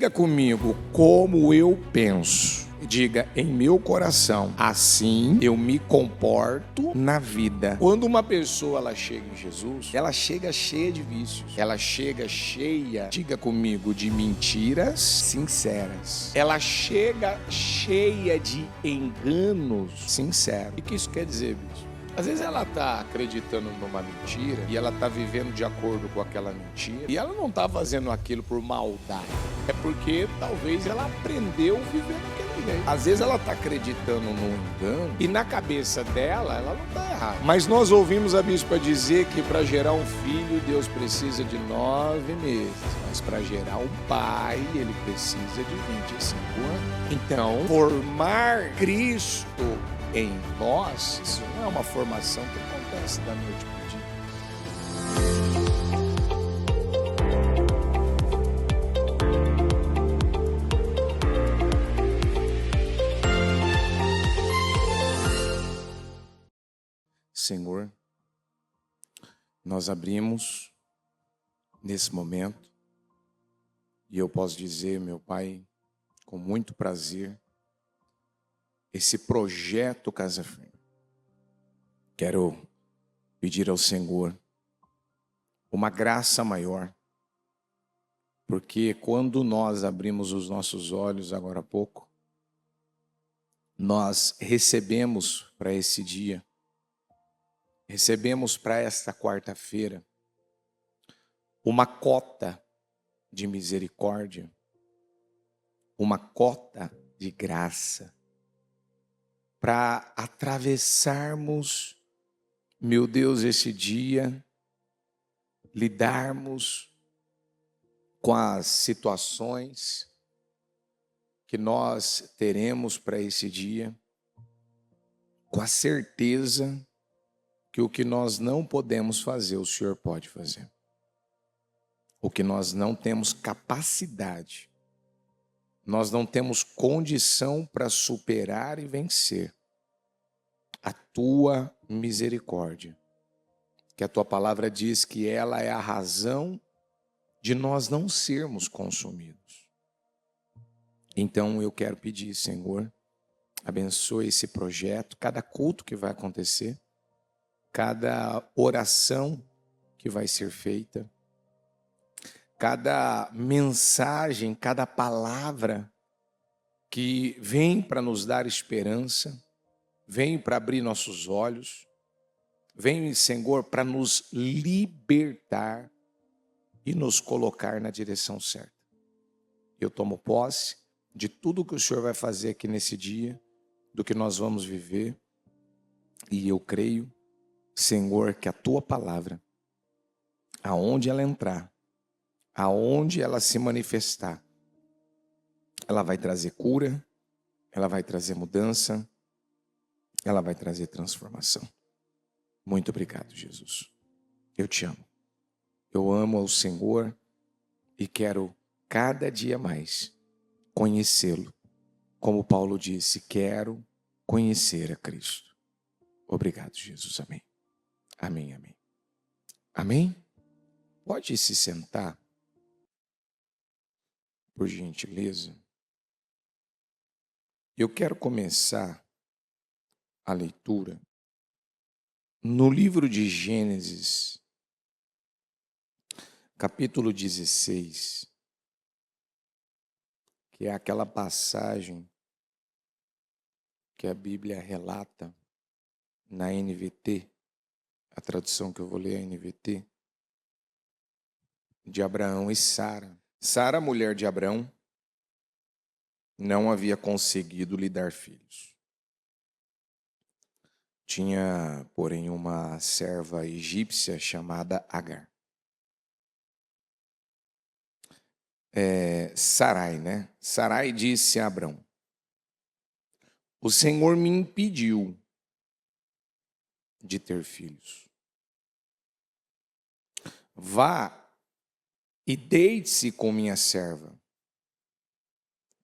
Diga comigo, como eu penso. Diga, em meu coração, assim eu me comporto na vida. Quando uma pessoa ela chega em Jesus, ela chega cheia de vícios. Ela chega cheia, diga comigo, de mentiras sinceras. Ela chega cheia de enganos sinceros. O que isso quer dizer, bicho? Às vezes ela está acreditando numa mentira e ela está vivendo de acordo com aquela mentira e ela não está fazendo aquilo por maldade. É porque talvez ela aprendeu a viver daquele jeito. Às vezes ela está acreditando num engano e na cabeça dela ela não está errada. Mas nós ouvimos a bispa dizer que para gerar um filho Deus precisa de 9 meses. Mas para gerar um pai ele precisa de 25 anos. Então, formar Cristo em nós, isso não é uma formação que acontece da noite para o dia. Senhor, nós abrimos nesse momento e eu posso dizer, meu Pai, com muito prazer, esse projeto Casa Firme. Quero pedir ao Senhor uma graça maior, porque quando nós abrimos os nossos olhos agora há pouco, nós recebemos para esse dia, recebemos para esta quarta-feira, uma cota de misericórdia, uma cota de graça, para atravessarmos, meu Deus, esse dia, lidarmos com as situações que nós teremos para esse dia, com a certeza que o que nós não podemos fazer, o Senhor pode fazer. O que nós não temos capacidade, nós não temos condição para superar e vencer. A tua misericórdia, que a tua palavra diz que ela é a razão de nós não sermos consumidos. Então eu quero pedir, Senhor, abençoe esse projeto, cada culto que vai acontecer, cada oração que vai ser feita, cada mensagem, cada palavra que vem para nos dar esperança, vem para abrir nossos olhos, vem, Senhor, para nos libertar e nos colocar na direção certa. Eu tomo posse de tudo que o Senhor vai fazer aqui nesse dia, do que nós vamos viver, e eu creio, Senhor, que a tua palavra, aonde ela entrar, aonde ela se manifestar, ela vai trazer cura, ela vai trazer mudança, ela vai trazer transformação. Muito obrigado, Jesus. Eu te amo. Eu amo ao Senhor e quero cada dia mais conhecê-lo. Como Paulo disse, quero conhecer a Cristo. Obrigado, Jesus. Amém. Amém, amém. Amém? Pode se sentar, por gentileza. Eu quero começar a leitura no livro de Gênesis, capítulo 16, que é aquela passagem que a Bíblia relata na NVT, a tradução que eu vou ler é a NVT, de Abraão e Sara. Sara, mulher de Abraão, não havia conseguido lhe dar filhos. Tinha, porém, uma serva egípcia chamada Agar. Sarai, né? Sarai disse a Abrão: o Senhor me impediu de ter filhos. Vá e deite-se com minha serva.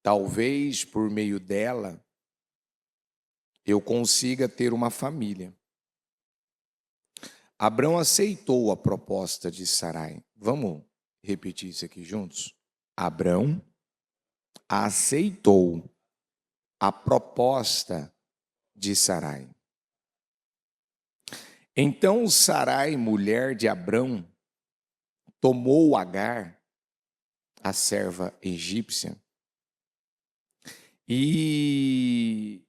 Talvez por meio dela eu consiga ter uma família. Abrão aceitou a proposta de Sarai. Vamos repetir isso aqui juntos? Abrão aceitou a proposta de Sarai. Então Sarai, mulher de Abrão, tomou Agar, a serva egípcia, e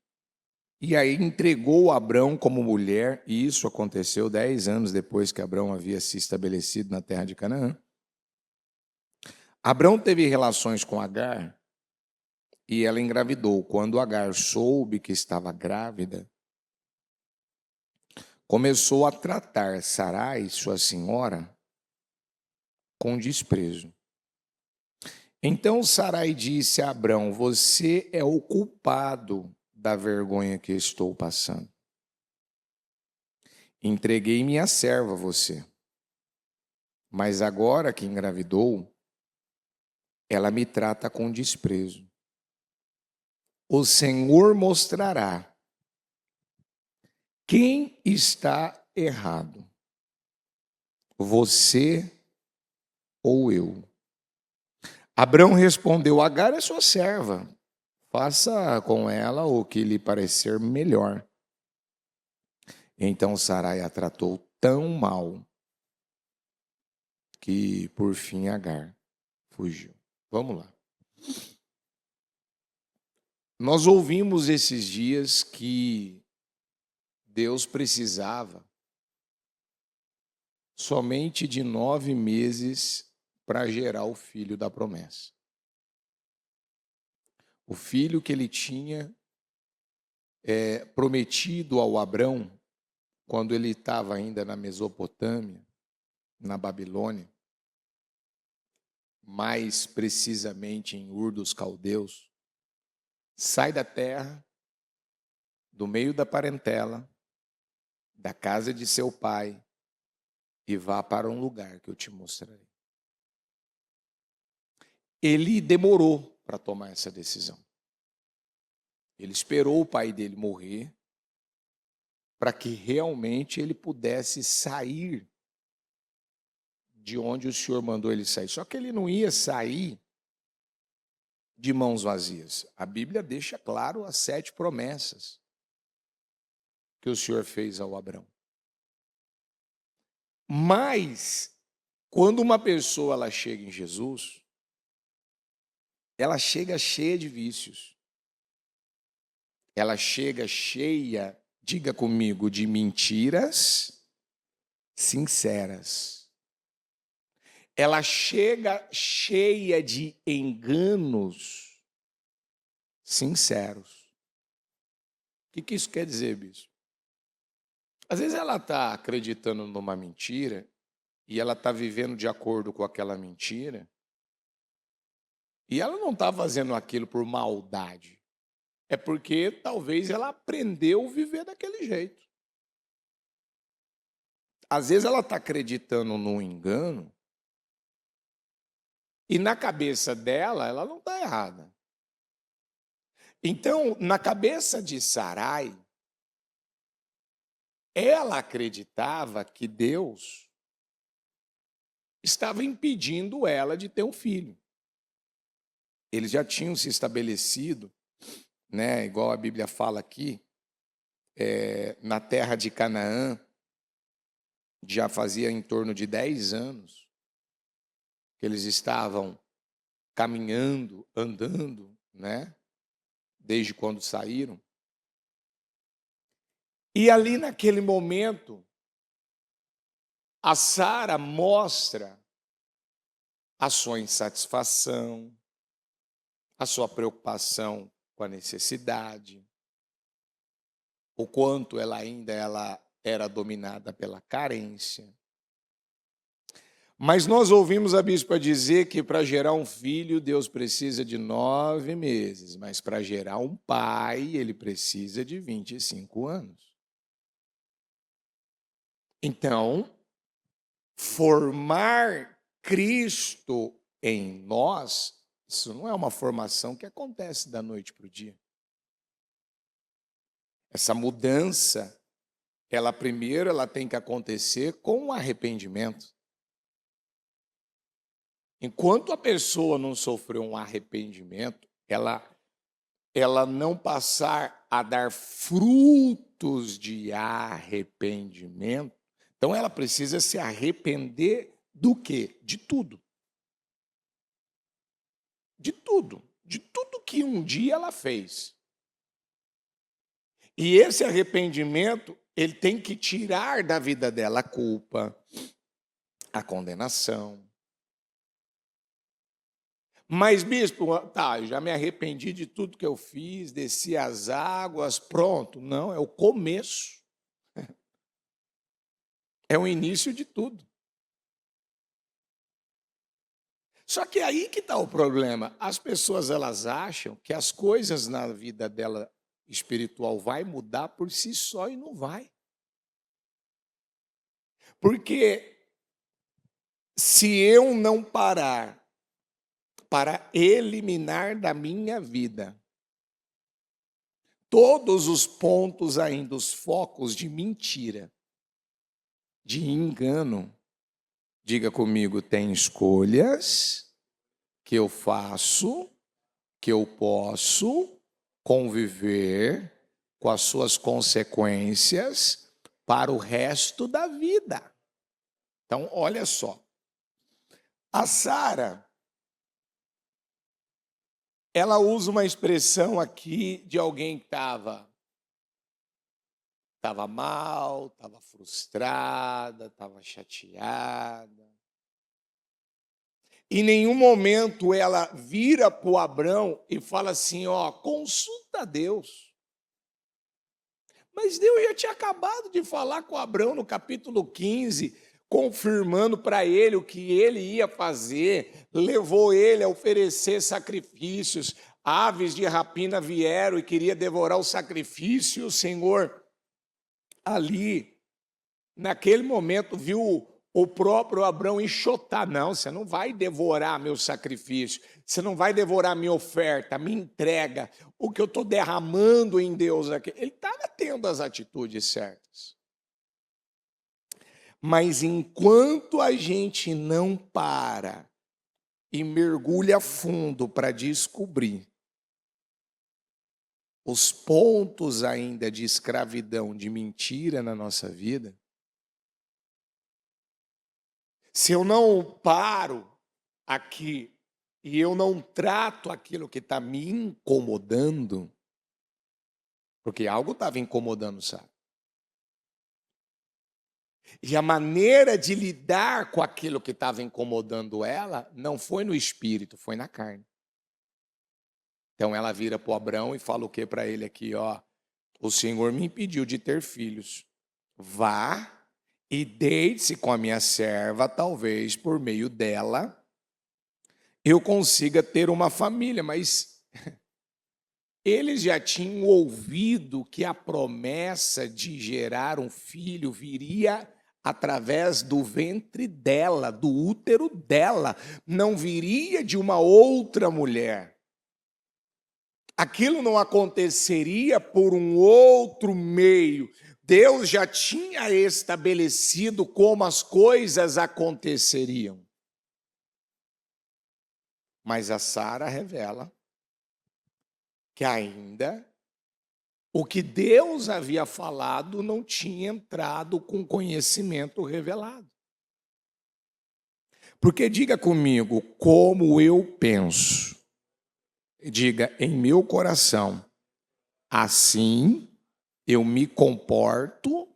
aí entregou Abrão como mulher, e isso aconteceu 10 anos depois que Abrão havia se estabelecido na terra de Canaã. Abrão teve relações com Agar e ela engravidou. Quando Agar soube que estava grávida, começou a tratar Sarai, sua senhora, com desprezo. Então Sarai disse a Abrão: você é o culpado da vergonha que estou passando. Entreguei minha serva a você, mas agora que engravidou, ela me trata com desprezo. O Senhor mostrará quem está errado, você ou eu. Abrão respondeu: Agar é sua serva, faça com ela o que lhe parecer melhor. Então Sarai a tratou tão mal que por fim Agar fugiu. Vamos lá. Nós ouvimos esses dias que Deus precisava somente de 9 meses para gerar o filho da promessa. O filho que ele tinha prometido ao Abrão, quando ele estava ainda na Mesopotâmia, na Babilônia, mais precisamente em Ur dos Caldeus, sai da terra, do meio da parentela, da casa de seu pai, e vá para um lugar que eu te mostrarei. Ele demorou para tomar essa decisão. Ele esperou o pai dele morrer para que realmente ele pudesse sair de onde o Senhor mandou ele sair. Só que ele não ia sair de mãos vazias. A Bíblia deixa claro as 7 promessas que o Senhor fez ao Abrão. Mas, quando uma pessoa ela chega em Jesus, ela chega cheia de vícios. Ela chega cheia, diga comigo, de mentiras sinceras. Ela chega cheia de enganos sinceros. O que isso quer dizer, bispo? Às vezes ela está acreditando numa mentira e ela está vivendo de acordo com aquela mentira e ela não está fazendo aquilo por maldade. É porque talvez ela aprendeu a viver daquele jeito. Às vezes ela está acreditando num engano e na cabeça dela, ela não está errada. Então, na cabeça de Sarai, ela acreditava que Deus estava impedindo ela de ter um filho. Eles já tinham se estabelecido, né, igual a Bíblia fala aqui, na terra de Canaã, já fazia em torno de 10 anos que eles estavam caminhando, andando, né, desde quando saíram. E ali naquele momento, a Sara mostra a sua insatisfação, a sua preocupação com a necessidade, o quanto ela era dominada pela carência. Mas nós ouvimos a bispa dizer que para gerar um filho, Deus precisa de 9 meses, mas para gerar um pai, ele precisa de 25 anos. Então, formar Cristo em nós, isso não é uma formação que acontece da noite para o dia. Essa mudança, primeiro ela tem que acontecer com o arrependimento. Enquanto a pessoa não sofreu um arrependimento, ela não passar a dar frutos de arrependimento, então ela precisa se arrepender do quê? De tudo. De tudo. De tudo que um dia ela fez. E esse arrependimento, ele tem que tirar da vida dela a culpa, a condenação. Mas, bispo, tá, eu já me arrependi de tudo que eu fiz, desci as águas, pronto. Não, é o começo. É o início de tudo. Só que aí que está o problema. As pessoas, elas acham que as coisas na vida dela espiritual vai mudar por si só e não vai. Porque se eu não parar para eliminar da minha vida todos os pontos ainda, os focos de mentira, de engano, diga comigo, tem escolhas que eu faço, que eu posso conviver com as suas consequências para o resto da vida. Então, olha só. A Sara, ela usa uma expressão aqui de alguém que estava mal, estava frustrada, estava chateada. Em nenhum momento ela vira para o Abrão e fala assim, ó, consulta a Deus. Mas Deus já tinha acabado de falar com o Abrão no capítulo 15, confirmando para ele o que ele ia fazer, levou ele a oferecer sacrifícios, aves de rapina vieram e queria devorar o sacrifício, e o Senhor ali, naquele momento, viu o próprio Abrão enxotar, não, você não vai devorar meu sacrifício, você não vai devorar minha oferta, minha entrega, o que eu estou derramando em Deus aqui. Ele estava tendo as atitudes certas. Mas enquanto a gente não para e mergulha fundo para descobrir os pontos ainda de escravidão, de mentira na nossa vida, se eu não paro aqui e eu não trato aquilo que está me incomodando, porque algo estava incomodando, sabe? E a maneira de lidar com aquilo que estava incomodando ela não foi no espírito, foi na carne. Então ela vira para o Abrão e fala o que para ele aqui, ó? O Senhor me impediu de ter filhos. Vá e deite-se com a minha serva, talvez por meio dela eu consiga ter uma família. Mas eles já tinham ouvido que a promessa de gerar um filho viria através do ventre dela, do útero dela, não viria de uma outra mulher. Aquilo não aconteceria por um outro meio. Deus já tinha estabelecido como as coisas aconteceriam. Mas a Sara revela que ainda o que Deus havia falado não tinha entrado com conhecimento revelado. Porque diga comigo, como eu penso, diga em meu coração, assim eu me comporto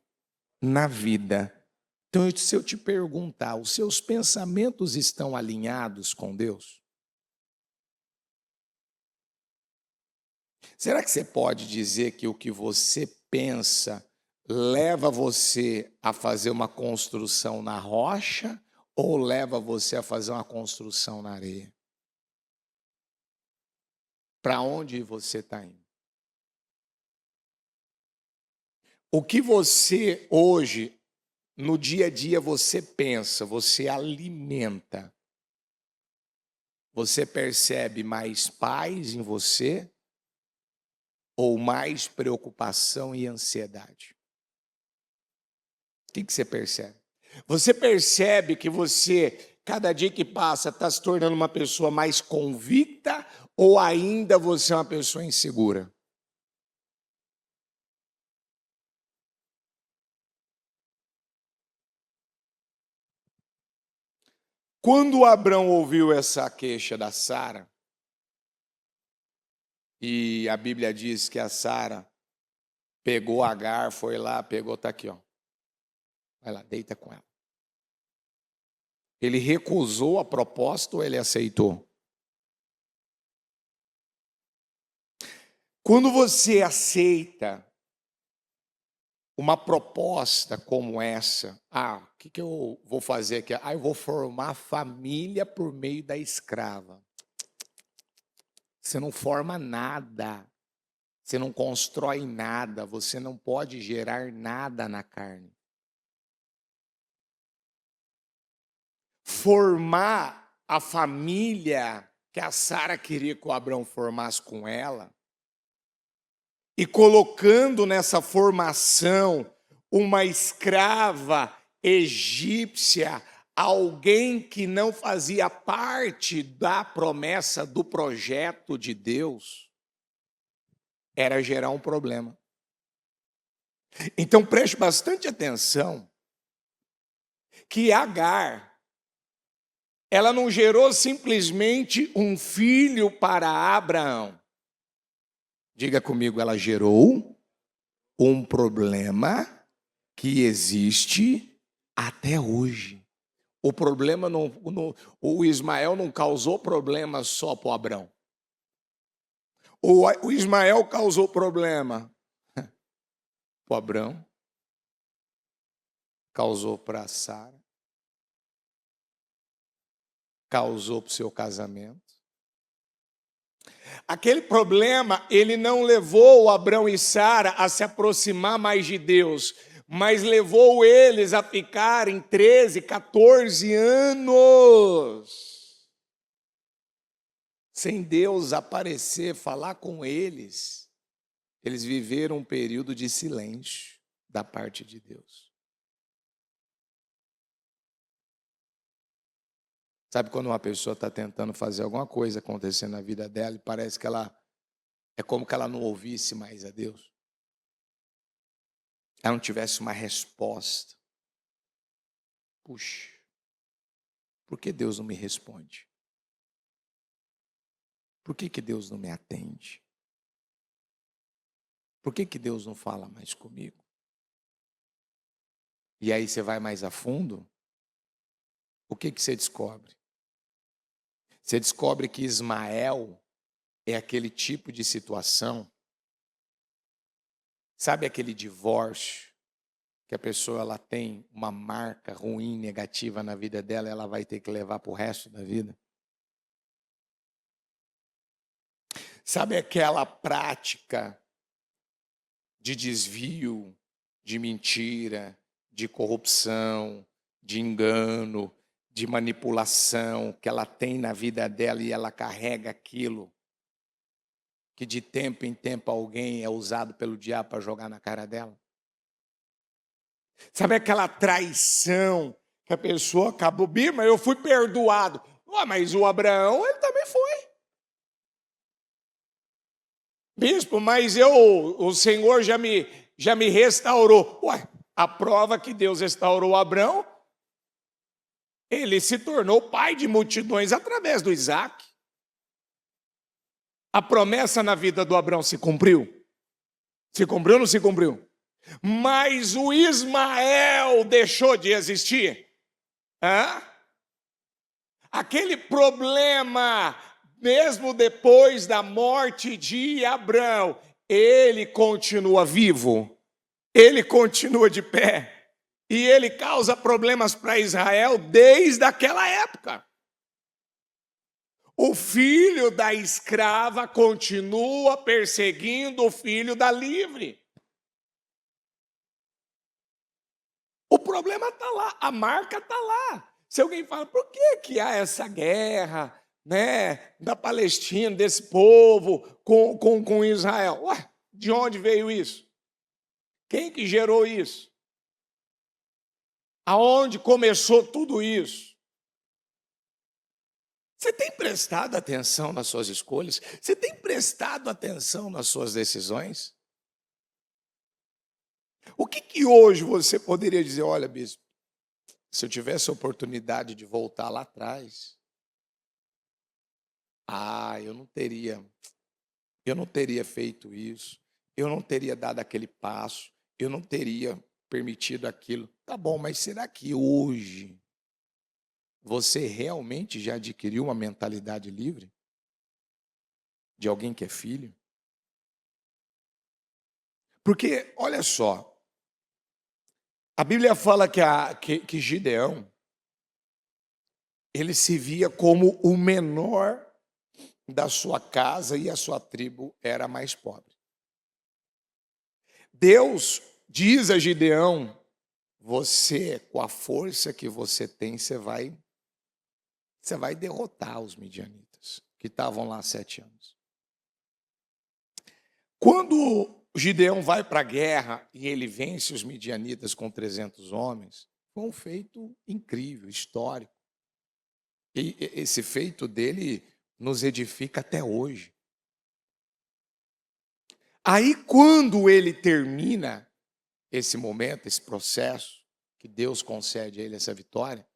na vida. Então, se eu te perguntar, os seus pensamentos estão alinhados com Deus? Será que você pode dizer que o que você pensa leva você a fazer uma construção na rocha ou leva você a fazer uma construção na areia? Para onde você está indo? O que você hoje, no dia a dia, você pensa, você alimenta, você percebe mais paz em você ou mais preocupação e ansiedade? O que você percebe? Você percebe que você, cada dia que passa, está se tornando uma pessoa mais convicta Ou ainda você é uma pessoa insegura? Quando Abrão ouviu essa queixa da Sara, e a Bíblia diz que a Sara pegou Agar, foi lá, pegou, tá aqui, ó. Vai lá, deita com ela. Ele recusou a proposta ou ele aceitou? Quando você aceita uma proposta como essa, o que eu vou fazer aqui? Eu vou formar família por meio da escrava. Você não forma nada, você não constrói nada, você não pode gerar nada na carne. Formar a família que a Sara queria que o Abrão formasse com ela, e colocando nessa formação uma escrava egípcia, alguém que não fazia parte da promessa do projeto de Deus, era gerar um problema. Então preste bastante atenção que Agar, ela não gerou simplesmente um filho para Abraão. Diga comigo, ela gerou um problema que existe até hoje. O problema o Ismael não causou problema só para o Abrão. O Ismael causou problema para o Abrão, causou para a Sara, causou para o seu casamento. Aquele problema, ele não levou o Abrão e Sara a se aproximar mais de Deus, mas levou eles a ficarem 13, 14 anos sem Deus aparecer, falar com eles. Eles viveram um período de silêncio da parte de Deus. Sabe quando uma pessoa está tentando fazer alguma coisa acontecer na vida dela e parece que é como que ela não ouvisse mais a Deus? Ela não tivesse uma resposta. Puxa, por que Deus não me responde? Por que Deus não me atende? Por que Deus não fala mais comigo? E aí você vai mais a fundo, o que você descobre? Você descobre que Ismael é aquele tipo de situação, sabe aquele divórcio, que a pessoa ela tem uma marca ruim, negativa na vida dela, ela vai ter que levar para o resto da vida? Sabe aquela prática de desvio, de mentira, de corrupção, de engano, de manipulação que ela tem na vida dela e ela carrega aquilo, que de tempo em tempo alguém é usado pelo diabo para jogar na cara dela? Sabe aquela traição que a pessoa acabou, mas eu fui perdoado. Mas o Abraão, ele também foi. Bispo, mas o Senhor já me restaurou. A prova que Deus restaurou Abraão, ele se tornou pai de multidões através do Isaac. A promessa na vida do Abraão se cumpriu? Se cumpriu ou não se cumpriu? Mas o Ismael deixou de existir? Aquele problema, mesmo depois da morte de Abraão, ele continua vivo, ele continua de pé, e ele causa problemas para Israel desde aquela época. O filho da escrava continua perseguindo o filho da livre. O problema está lá, a marca está lá. Se alguém fala, por que há essa guerra, da Palestina, desse povo com Israel? De onde veio isso? Quem que gerou isso? Aonde começou tudo isso? Você tem prestado atenção nas suas escolhas? Você tem prestado atenção nas suas decisões? O que que hoje você poderia dizer, olha, bispo, se eu tivesse a oportunidade de voltar lá atrás, eu não teria feito isso, eu não teria dado aquele passo, eu não teria permitido aquilo. Tá bom, mas será que hoje você realmente já adquiriu uma mentalidade livre de alguém que é filho? Porque, olha só, a Bíblia fala que Gideão, ele se via como o menor da sua casa e a sua tribo era a mais pobre. Deus diz a Gideão, você, com a força que você tem, você vai derrotar os midianitas, que estavam lá há 7 anos. Quando Gideão vai para a guerra e ele vence os midianitas com 300 homens, foi um feito incrível, histórico. E esse feito dele nos edifica até hoje. Aí, quando ele termina esse momento, esse processo, que Deus concede a ele essa vitória,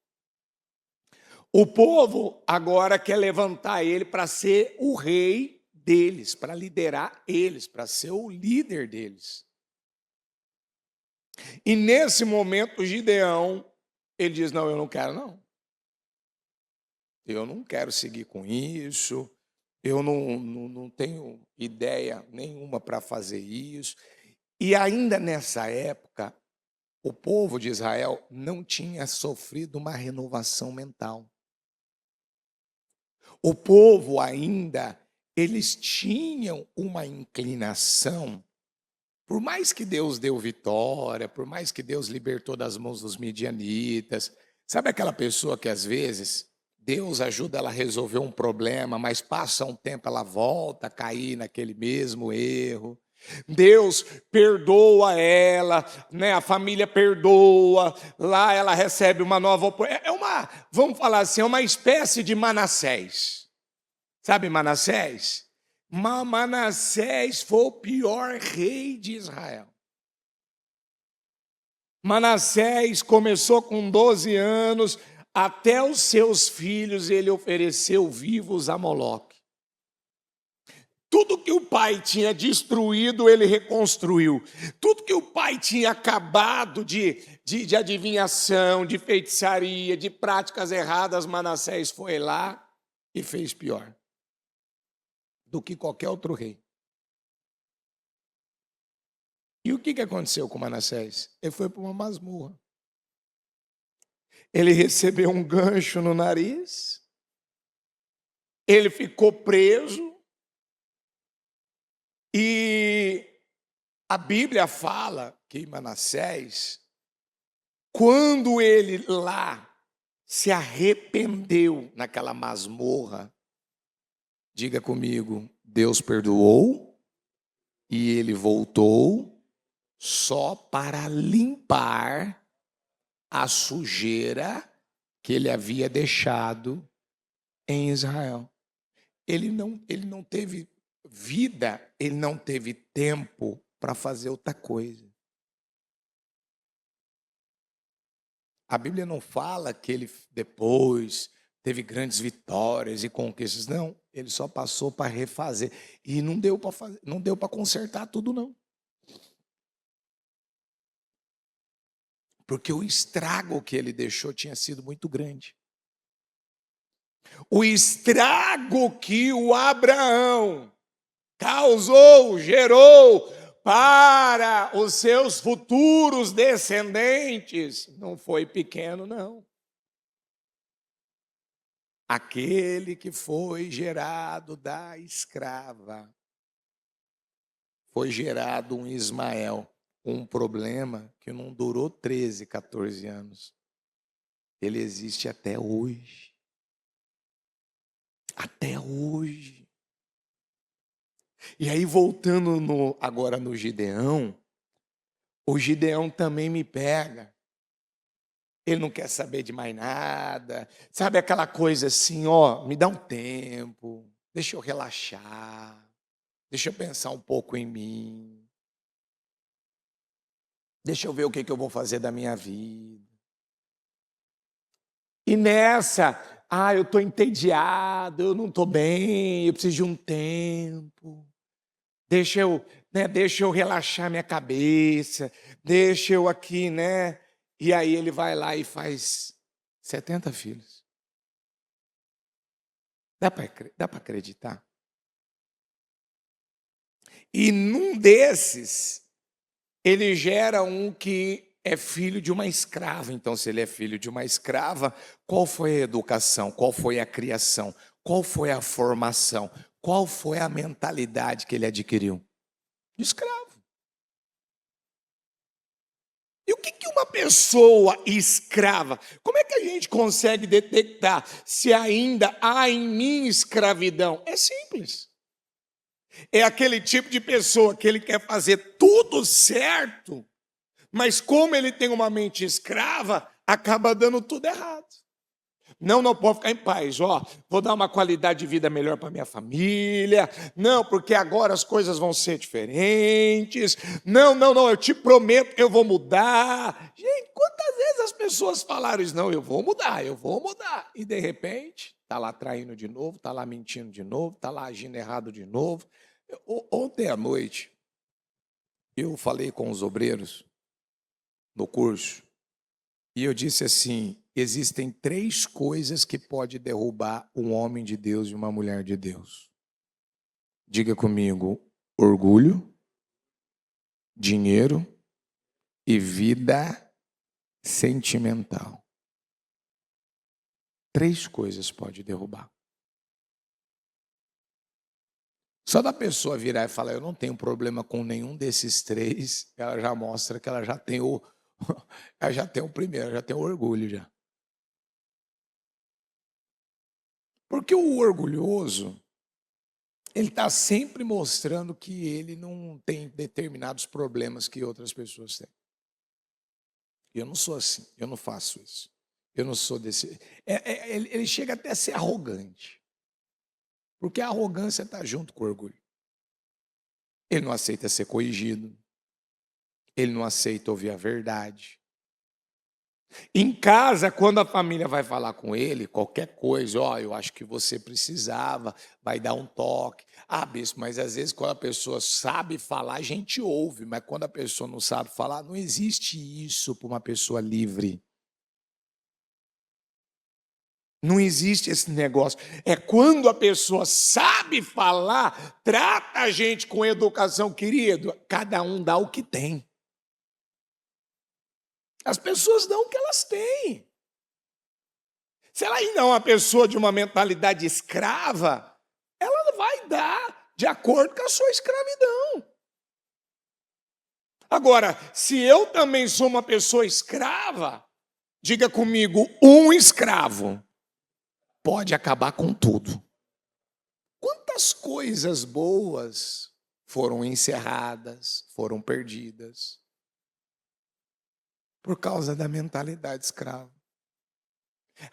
o povo agora quer levantar ele para ser o rei deles, para liderar eles, para ser o líder deles. E nesse momento, Gideão, ele diz, não, eu não quero não. Eu não quero seguir com isso, eu não tenho ideia nenhuma para fazer isso. E ainda nessa época, o povo de Israel não tinha sofrido uma renovação mental. O povo ainda, eles tinham uma inclinação, por mais que Deus deu vitória, por mais que Deus libertou das mãos dos midianitas, sabe aquela pessoa que às vezes Deus ajuda ela a resolver um problema, mas passa um tempo ela volta a cair naquele mesmo erro. Deus perdoa ela, né? A família perdoa, lá ela recebe uma nova oportunidade. Vamos falar assim, é uma espécie de Manassés. Sabe Manassés? Manassés foi o pior rei de Israel. Manassés começou com 12 anos, até os seus filhos ele ofereceu vivos a Moloque. Tudo que o pai tinha destruído, ele reconstruiu. Tudo que o pai tinha acabado de adivinhação, de feitiçaria, de práticas erradas, Manassés foi lá e fez pior do que qualquer outro rei. E o que aconteceu com Manassés? Ele foi para uma masmorra. Ele recebeu um gancho no nariz, ele ficou preso, e a Bíblia fala que Manassés, quando ele lá se arrependeu naquela masmorra, diga comigo, Deus perdoou e ele voltou só para limpar a sujeira que ele havia deixado em Israel. Ele não teve vida, ele não teve tempo para fazer outra coisa. A Bíblia não fala que ele depois teve grandes vitórias e conquistas. Não, ele só passou para refazer. E não deu para fazer, não deu para consertar tudo, não. Porque o estrago que ele deixou tinha sido muito grande. O estrago que o Abraão causou, gerou para os seus futuros descendentes não foi pequeno, não. Aquele que foi gerado da escrava, foi gerado um Ismael, um problema que não durou 13, 14 anos. Ele existe até hoje. Até hoje. E aí, voltando agora no Gideão, o Gideão também me pega. Ele não quer saber de mais nada. Sabe aquela coisa assim, ó, me dá um tempo, deixa eu relaxar, deixa eu pensar um pouco em mim, deixa eu ver o que eu vou fazer da minha vida. E nessa, eu estou entediado, eu não estou bem, eu preciso de um tempo. Deixa eu relaxar minha cabeça, deixa eu aqui, né? E aí ele vai lá e faz 70 filhos. Dá para acreditar? E num desses, ele gera um que é filho de uma escrava. Então, se ele é filho de uma escrava, qual foi a educação? Qual foi a criação? Qual foi a formação? Qual foi a mentalidade que ele adquiriu? De escravo. E o que uma pessoa escrava, como é que a gente consegue detectar se ainda há em mim escravidão? É simples. É aquele tipo de pessoa que ele quer fazer tudo certo, mas como ele tem uma mente escrava, acaba dando tudo errado. Não pode ficar em paz. Vou dar uma qualidade de vida melhor para minha família. Não, porque agora as coisas vão ser diferentes. Não, eu te prometo que eu vou mudar. Gente, quantas vezes as pessoas falaram isso? Não, eu vou mudar, eu vou mudar. E de repente, está lá traindo de novo, está lá mentindo de novo, está lá agindo errado de novo. Ontem à noite, eu falei com os obreiros no curso e eu disse assim: existem 3 coisas que pode derrubar um homem de Deus e uma mulher de Deus. Diga comigo: orgulho, dinheiro e vida sentimental. 3 coisas pode derrubar. Só da pessoa virar e falar, eu não tenho problema com nenhum desses 3, ela já mostra que ela já tem ela já tem o primeiro, já tem o orgulho já. Porque o orgulhoso, ele está sempre mostrando que ele não tem determinados problemas que outras pessoas têm. Eu não sou assim, eu não faço isso. Eu não sou desse. Ele chega até a ser arrogante. Porque a arrogância está junto com o orgulho. Ele não aceita ser corrigido. Ele não aceita ouvir a verdade. Em casa, quando a família vai falar com ele, qualquer coisa, eu acho que você precisava, vai dar um toque. Bispo, mas às vezes quando a pessoa sabe falar, a gente ouve, mas quando a pessoa não sabe falar, não existe isso para uma pessoa livre. Não existe esse negócio. É quando a pessoa sabe falar, trata a gente com educação, querido. Cada um dá o que tem. As pessoas dão o que elas têm. Se ela ainda é uma pessoa de uma mentalidade escrava, ela vai dar de acordo com a sua escravidão. Agora, se eu também sou uma pessoa escrava, diga comigo, um escravo pode acabar com tudo. Quantas coisas boas foram encerradas, foram perdidas, por causa da mentalidade escrava.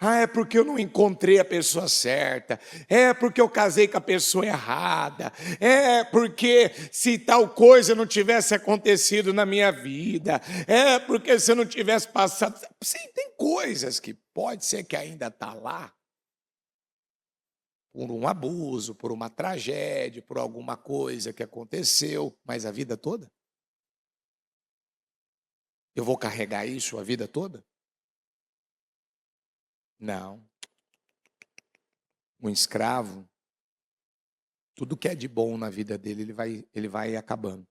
É porque eu não encontrei a pessoa certa. É porque eu casei com a pessoa errada. É porque se tal coisa não tivesse acontecido na minha vida. É porque se eu não tivesse passado. Sim, tem coisas que pode ser que ainda está lá por um abuso, por uma tragédia, por alguma coisa que aconteceu, mas a vida toda? Eu vou carregar isso a vida toda? Não. Um escravo, tudo que é de bom na vida dele, ele vai acabando.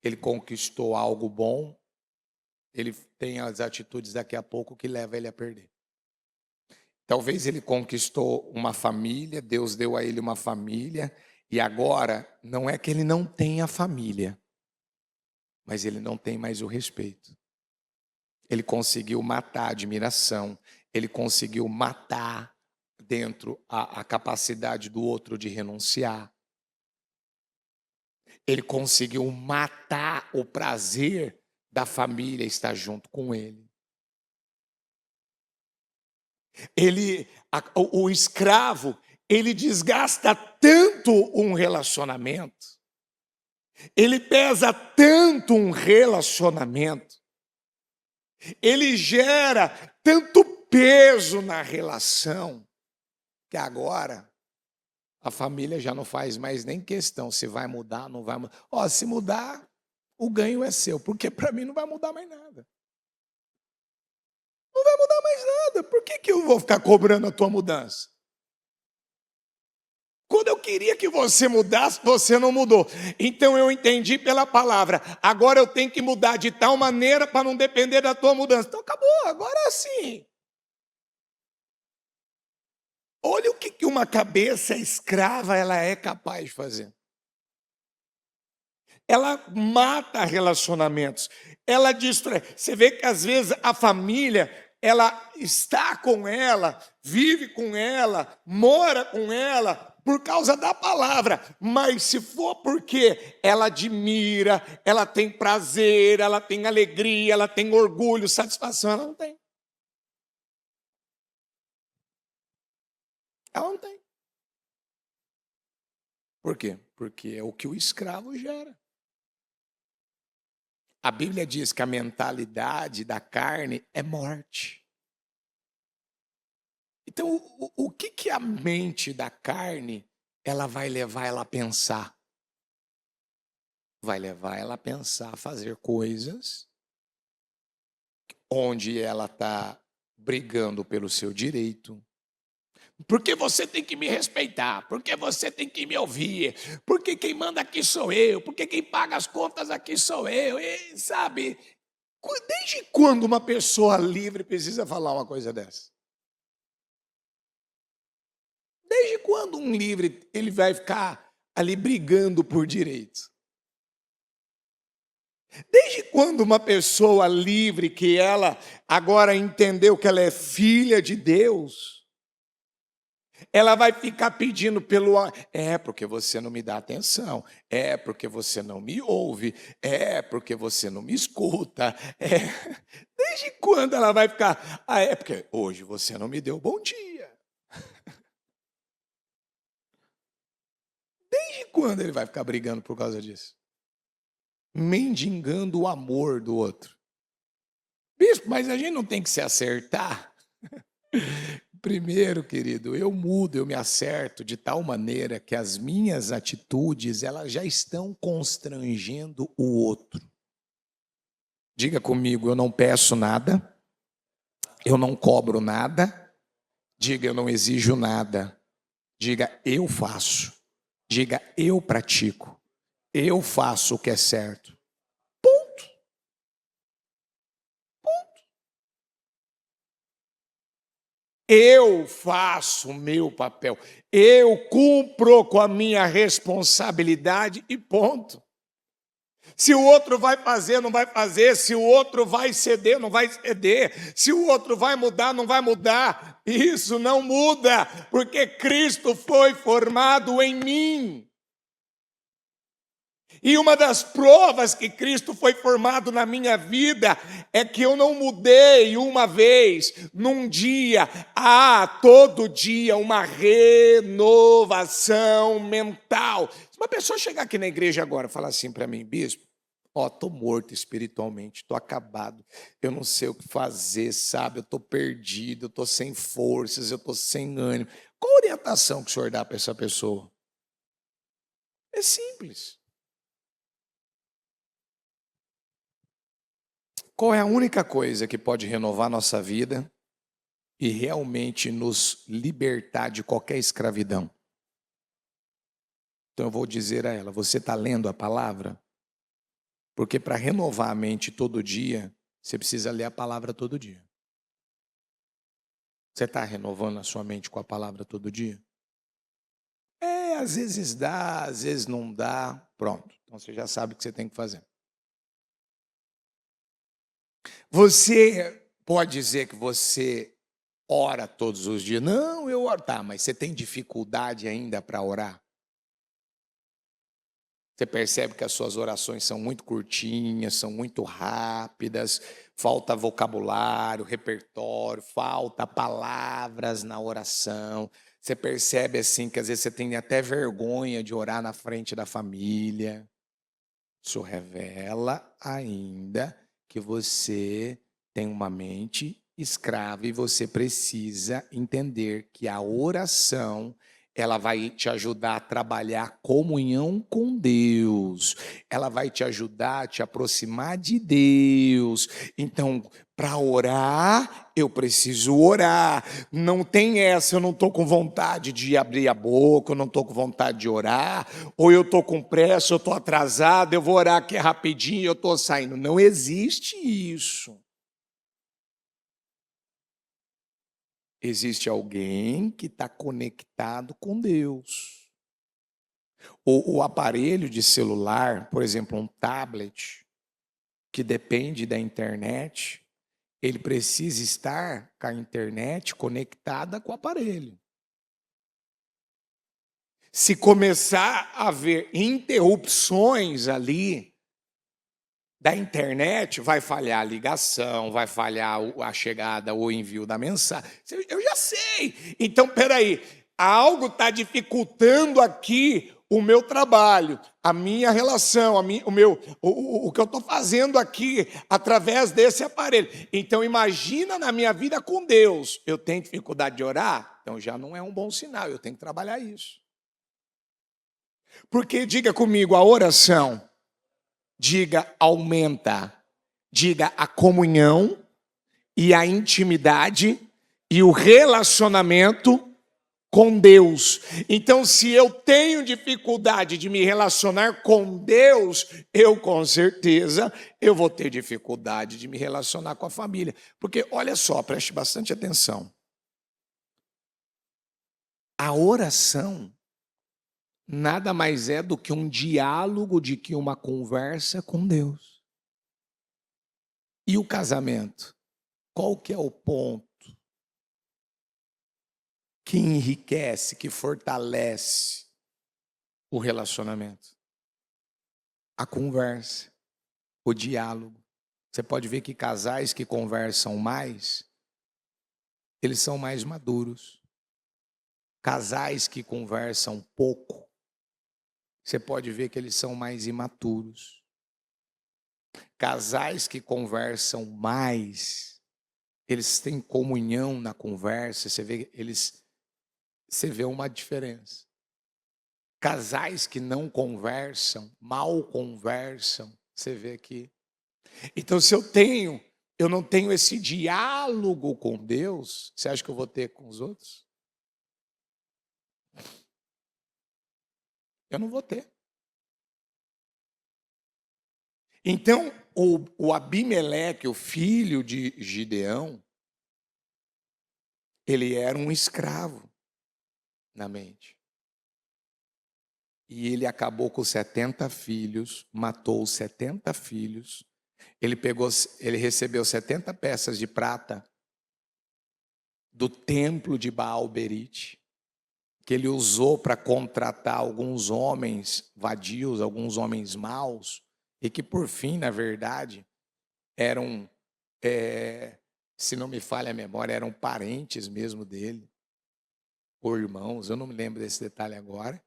Ele conquistou algo bom, ele tem as atitudes daqui a pouco que leva ele a perder. Talvez ele conquistou uma família, Deus deu a ele uma família, e agora não é que ele não tenha família, mas ele não tem mais o respeito. Ele conseguiu matar a admiração, ele conseguiu matar dentro a capacidade do outro de renunciar. Ele conseguiu matar o prazer da família está junto com ele. O escravo, ele desgasta tanto um relacionamento, ele pesa tanto um relacionamento, ele gera tanto peso na relação, que agora a família já não faz mais nem questão se vai mudar, não vai mudar. Ó, se mudar, o ganho é seu, porque para mim não vai mudar mais nada. Não vai mudar mais nada. Por que eu vou ficar cobrando a tua mudança? Quando eu queria que você mudasse, você não mudou. Então eu entendi pela palavra. Agora eu tenho que mudar de tal maneira para não depender da tua mudança. Então acabou, agora sim. Olha o que uma cabeça escrava ela é capaz de fazer. Ela mata relacionamentos, ela destrói. Você vê que às vezes a família, ela está com ela, vive com ela, mora com ela por causa da palavra. Mas se for porque ela admira, ela tem prazer, ela tem alegria, ela tem orgulho, satisfação, ela não tem. Ela não tem. Por quê? Porque é o que o escravo gera. A Bíblia diz que a mentalidade da carne é morte. Então, o que a mente da carne ela vai levar ela a pensar? Vai levar ela a pensar, a fazer coisas onde ela está brigando pelo seu direito. Porque você tem que me respeitar, porque você tem que me ouvir, porque quem manda aqui sou eu, porque quem paga as contas aqui sou eu, e, sabe? Desde quando uma pessoa livre precisa falar uma coisa dessa? Desde quando um livre ele vai ficar ali brigando por direitos? Desde quando uma pessoa livre, que ela agora entendeu que ela é filha de Deus, ela vai ficar pedindo pelo... É porque você não me dá atenção, é porque você não me ouve, é porque você não me escuta. Desde quando ela vai ficar... Ah, é porque hoje você não me deu bom dia. Desde quando ele vai ficar brigando por causa disso? Mendigando o amor do outro. Bispo, mas a gente não tem que se acertar? Primeiro, querido, eu mudo, eu me acerto de tal maneira que as minhas atitudes, elas já estão constrangendo o outro. Diga comigo, eu não peço nada, eu não cobro nada, diga, eu não exijo nada, diga, eu faço, diga, eu pratico, eu faço o que é certo. Ponto. Eu faço o meu papel, eu cumpro com a minha responsabilidade e ponto. Se o outro vai fazer, não vai fazer, se o outro vai ceder, não vai ceder, se o outro vai mudar, não vai mudar, isso não muda, porque Cristo foi formado em mim. E uma das provas que Cristo foi formado na minha vida é que eu não mudei uma vez, num dia, todo dia uma renovação mental. Se uma pessoa chegar aqui na igreja agora e falar assim para mim, bispo, estou morto espiritualmente, estou acabado, eu não sei o que fazer, sabe? Eu estou perdido, eu estou sem forças, eu estou sem ânimo. Qual a orientação que o senhor dá para essa pessoa? É simples. Qual é a única coisa que pode renovar nossa vida e realmente nos libertar de qualquer escravidão? Então eu vou dizer a ela, você está lendo a palavra? Porque para renovar a mente todo dia, você precisa ler a palavra todo dia. Você está renovando a sua mente com a palavra todo dia? Às vezes dá, às vezes não dá. Pronto, então você já sabe o que você tem que fazer. Você pode dizer que você ora todos os dias? Não, eu oro. Tá, mas você tem dificuldade ainda para orar? Você percebe que as suas orações são muito curtinhas, são muito rápidas, falta vocabulário, repertório, falta palavras na oração. Você percebe assim que às vezes você tem até vergonha de orar na frente da família. Isso revela ainda que você tem uma mente escrava e você precisa entender que a oração ela vai te ajudar a trabalhar a comunhão com Deus. Ela vai te ajudar a te aproximar de Deus. Então, para orar, eu preciso orar. Não tem essa, eu não estou com vontade de abrir a boca, eu não estou com vontade de orar, ou eu estou com pressa, eu estou atrasado, eu vou orar aqui rapidinho, eu estou saindo. Não existe isso. Existe alguém que está conectado com Deus. O aparelho de celular, por exemplo, um tablet, que depende da internet, ele precisa estar com a internet conectada com o aparelho. Se começar a haver interrupções ali da internet, vai falhar a ligação, vai falhar a chegada ou o envio da mensagem. Eu já sei. Então, peraí, algo está dificultando aqui o meu trabalho, a minha relação, o que eu estou fazendo aqui através desse aparelho. Então, imagina na minha vida com Deus. Eu tenho dificuldade de orar? Então, já não é um bom sinal, eu tenho que trabalhar isso. Porque, diga comigo, a oração... Diga aumenta, diga a comunhão e a intimidade e o relacionamento com Deus. Então, se eu tenho dificuldade de me relacionar com Deus, eu com certeza eu vou ter dificuldade de me relacionar com a família. Porque olha só, preste bastante atenção. A oração nada mais é do que um diálogo, de que uma conversa com Deus. E o casamento? Qual que é o ponto que enriquece, que fortalece o relacionamento? A conversa, o diálogo. Você pode ver que casais que conversam mais, eles são mais maduros. Casais que conversam pouco, você pode ver que eles são mais imaturos. Casais que conversam mais, eles têm comunhão na conversa, você vê uma diferença. Casais que não conversam, mal conversam, você vê que... Então, se eu não tenho esse diálogo com Deus, você acha que eu vou ter com os outros? Eu não vou ter. Então, o Abimeleque, o filho de Gideão, ele era um escravo na mente. E ele acabou com 70 filhos, matou os 70 filhos. Ele recebeu 70 peças de prata do templo de Baal-Berite, que ele usou para contratar alguns homens vadios, alguns homens maus, e que por fim, na verdade, eram, se não me falha a memória, eram parentes mesmo dele, ou irmãos, eu não me lembro desse detalhe agora,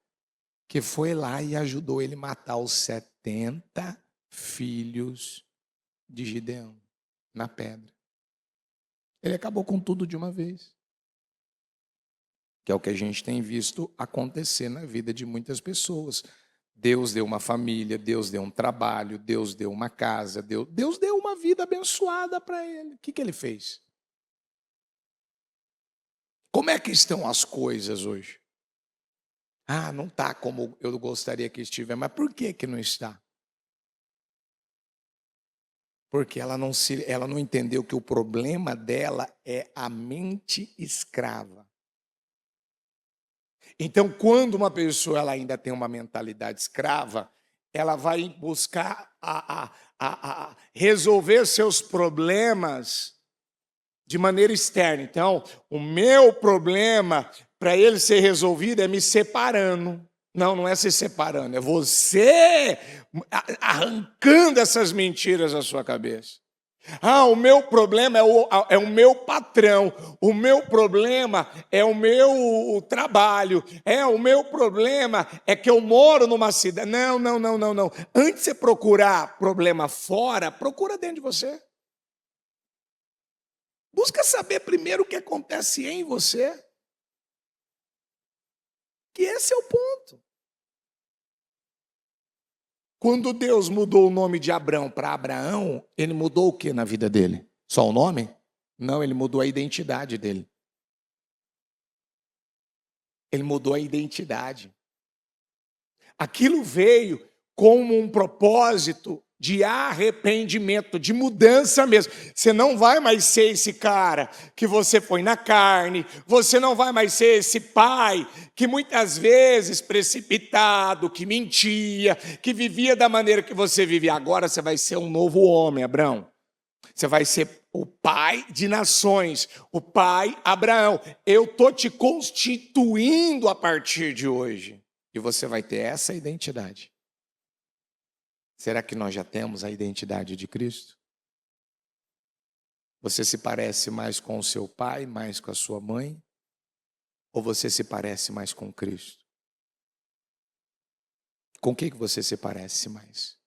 que foi lá e ajudou ele a matar os 70 filhos de Gideão na pedra. Ele acabou com tudo de uma vez. Que é o que a gente tem visto acontecer na vida de muitas pessoas. Deus deu uma família, Deus deu um trabalho, Deus deu uma casa, Deus deu uma vida abençoada para ele. O que ele fez? Como é que estão as coisas hoje? Ah, não está como eu gostaria que estivesse. Mas por que não está? Porque ela não entendeu que o problema dela é a mente escrava. Então, quando uma pessoa ela ainda tem uma mentalidade escrava, ela vai buscar resolver seus problemas de maneira externa. Então, o meu problema, para ele ser resolvido, é me separando. Não, não é se separando, é você arrancando essas mentiras da sua cabeça. Ah, o meu problema é o meu patrão, o meu problema é o meu trabalho, o meu problema é que eu moro numa cidade. Não, não, não, não, não. Antes de você procurar problema fora, procura dentro de você. Busca saber primeiro o que acontece em você. Que esse é o ponto. Quando Deus mudou o nome de Abrão para Abraão, ele mudou o que na vida dele? Só o nome? Não, ele mudou a identidade dele. Ele mudou a identidade. Aquilo veio como um propósito de arrependimento, de mudança mesmo. Você não vai mais ser esse cara que você foi na carne, você não vai mais ser esse pai que muitas vezes precipitado, que mentia, que vivia da maneira que você vive. Agora você vai ser um novo homem, Abraão. Você vai ser o pai de nações, o pai Abraão. Eu estou te constituindo a partir de hoje. E você vai ter essa identidade. Será que nós já temos a identidade de Cristo? Você se parece mais com o seu pai, mais com a sua mãe? Ou você se parece mais com Cristo? Com que você se parece mais?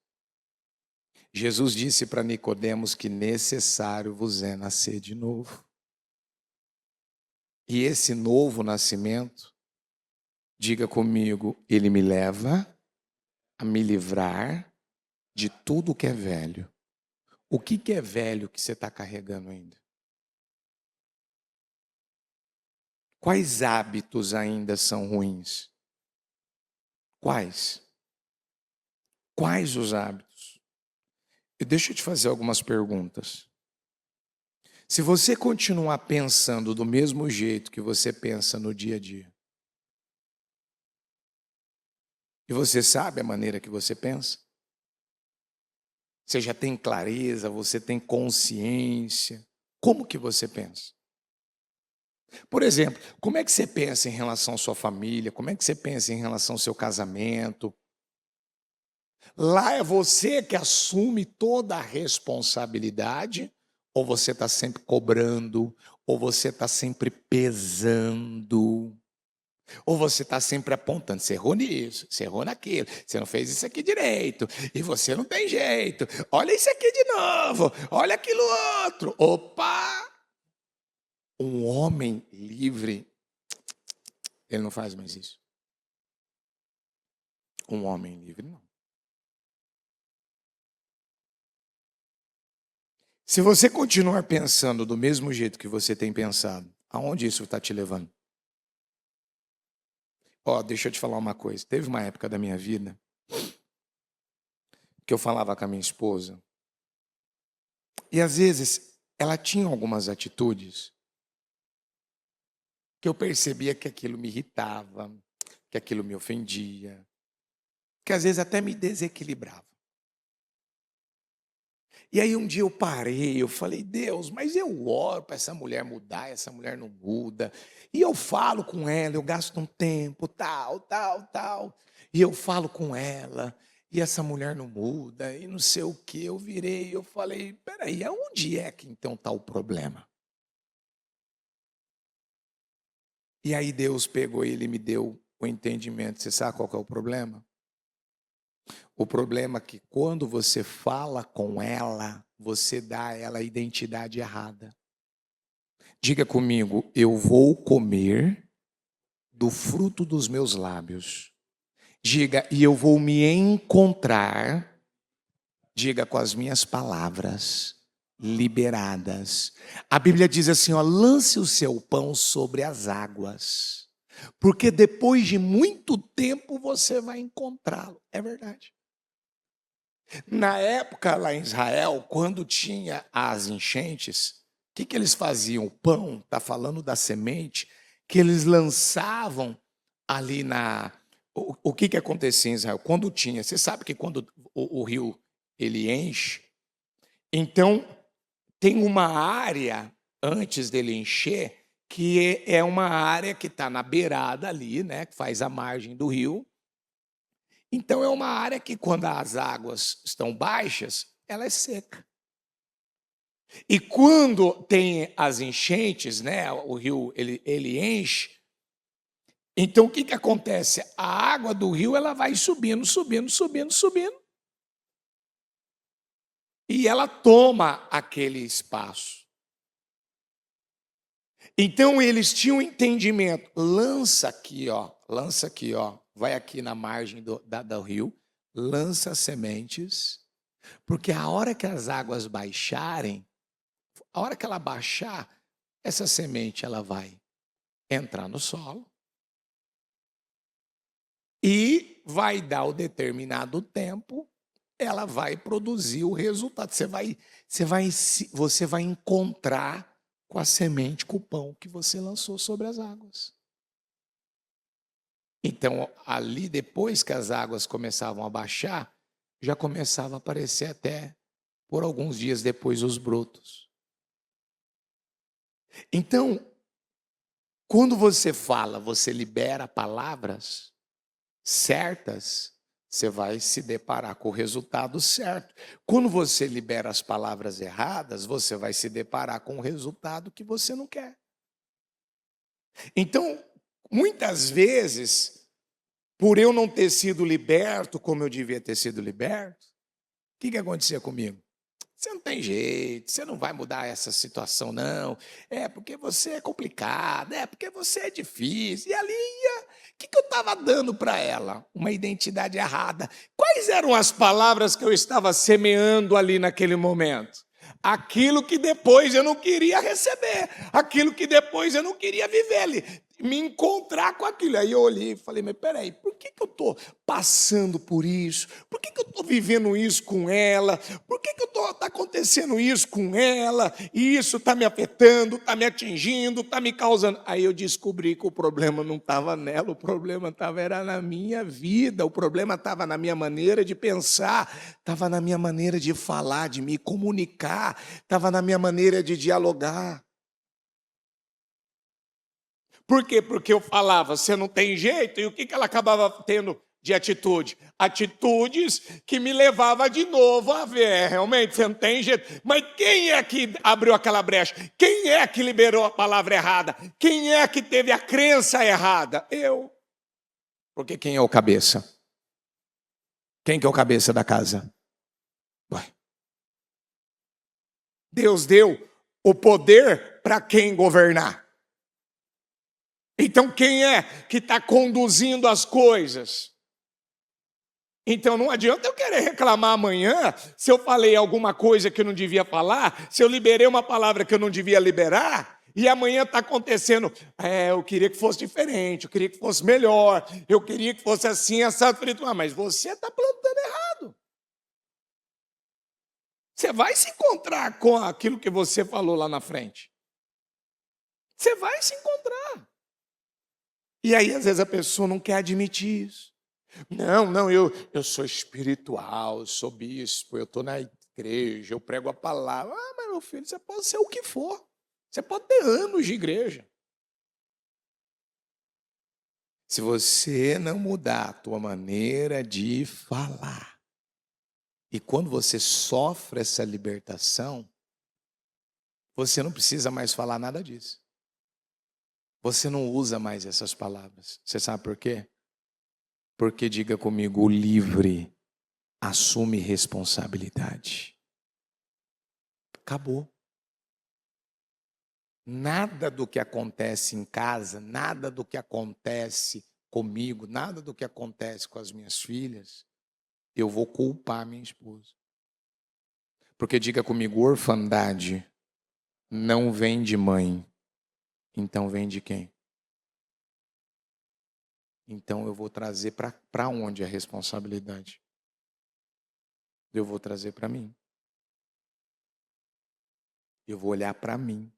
Jesus disse para Nicodemos que necessário vos é nascer de novo. E esse novo nascimento, diga comigo, ele me leva a me livrar de tudo que é velho. O que é velho que você está carregando ainda? Quais hábitos ainda são ruins? Quais? Quais os hábitos? E deixa eu te fazer algumas perguntas. Se você continuar pensando do mesmo jeito que você pensa no dia a dia, e você sabe a maneira que você pensa, você já tem clareza, você tem consciência, como que você pensa? Por exemplo, como é que você pensa em relação à sua família? Como é que você pensa em relação ao seu casamento? Lá é você que assume toda a responsabilidade, ou você está sempre cobrando, ou você está sempre pesando, ou você está sempre apontando, você errou nisso, você errou naquilo, você não fez isso aqui direito, e você não tem jeito, olha isso aqui de novo, olha aquilo outro. Opa! Um homem livre, ele não faz mais isso. Um homem livre, não. Se você continuar pensando do mesmo jeito que você tem pensado, aonde isso está te levando? Deixa eu te falar uma coisa. Teve uma época da minha vida que eu falava com a minha esposa e às vezes ela tinha algumas atitudes que eu percebia que aquilo me irritava, que aquilo me ofendia, que às vezes até me desequilibrava. E aí um dia eu parei, eu falei, Deus, mas eu oro para essa mulher mudar, essa mulher não muda. E eu falo com ela, eu gasto um tempo, tal. E eu falo com ela, e essa mulher não muda, e não sei o que. Eu virei, eu falei, peraí, aonde é que então está o problema? E aí Deus pegou e ele me deu o entendimento. Você sabe qual que é o problema? O problema é que quando você fala com ela, você dá a ela a identidade errada. Diga comigo, eu vou comer do fruto dos meus lábios. Diga, e eu vou me encontrar, diga, com as minhas palavras liberadas. A Bíblia diz assim, lance o seu pão sobre as águas, porque depois de muito tempo você vai encontrá-lo. É verdade. Na época lá em Israel, quando tinha as enchentes, o que eles faziam? O pão, está falando da semente, que eles lançavam ali na... O que acontecia em Israel? Quando tinha, você sabe que quando o rio ele enche, então tem uma área antes dele encher, que é uma área que está na beirada ali, né, que faz a margem do rio, Então é uma área que, quando as águas estão baixas, ela é seca. E quando tem as enchentes, né, o rio ele enche, então o que que acontece? A água do rio ela vai subindo, subindo, subindo, subindo, e ela toma aquele espaço. Então eles tinham um entendimento, lança aqui, ó, vai aqui na margem do rio, lança sementes, porque a hora que as águas baixarem, a hora que ela baixar, essa semente ela vai entrar no solo e vai dar o determinado tempo, ela vai produzir o resultado. Você vai encontrar com a semente, com o pão que você lançou sobre as águas. Então, ali, depois que as águas começavam a baixar, já começava a aparecer até, por alguns dias depois, os brotos. Então, quando você fala, você libera palavras certas, você vai se deparar com o resultado certo. Quando você libera as palavras erradas, você vai se deparar com o resultado que você não quer. Então, muitas vezes, por eu não ter sido liberto como eu devia ter sido liberto, o que acontecia comigo? Você não tem jeito, você não vai mudar essa situação, não. É porque você é complicado, é porque você é difícil. E ali, o que eu estava dando para ela? Uma identidade errada. Quais eram as palavras que eu estava semeando ali naquele momento? Aquilo que depois eu não queria receber, aquilo que depois eu não queria viver ali, me encontrar com aquilo. Aí eu olhei e falei, mas peraí, por que eu estou passando por isso? Por que eu estou vivendo isso com ela? Por que está acontecendo isso com ela? E isso está me afetando, está me atingindo, está me causando. Aí eu descobri que o problema não estava nela, o problema era na minha vida, o problema estava na minha maneira de pensar, estava na minha maneira de falar, de me comunicar, estava na minha maneira de dialogar. Por quê? Porque eu falava, você não tem jeito, e o que ela acabava tendo de atitude? Atitudes que me levava de novo a ver, realmente, você não tem jeito. Mas quem é que abriu aquela brecha? Quem é que liberou a palavra errada? Quem é que teve a crença errada? Eu. Porque quem é o cabeça? Quem que é o cabeça da casa? Ué. Deus deu o poder para quem governar. Então, quem é que está conduzindo as coisas? Então, não adianta eu querer reclamar amanhã se eu falei alguma coisa que eu não devia falar, se eu liberei uma palavra que eu não devia liberar, e amanhã está acontecendo, eu queria que fosse diferente, eu queria que fosse melhor, eu queria que fosse assim, assado, frito. Mas você está plantando errado. Você vai se encontrar com aquilo que você falou lá na frente. Você vai se encontrar. E aí, às vezes, a pessoa não quer admitir isso. Não, eu sou espiritual, eu sou bispo, eu estou na igreja, eu prego a palavra. Mas meu filho, você pode ser o que for. Você pode ter anos de igreja. Se você não mudar a tua maneira de falar, e quando você sofre essa libertação, você não precisa mais falar nada disso. Você não usa mais essas palavras. Você sabe por quê? Porque, diga comigo, o livre assume responsabilidade. Acabou. Nada do que acontece em casa, nada do que acontece comigo, nada do que acontece com as minhas filhas, eu vou culpar minha esposa. Porque, diga comigo, orfandade não vem de mãe, então vem de quem? Então eu vou trazer para onde a responsabilidade? Eu vou trazer para mim. Eu vou olhar para mim.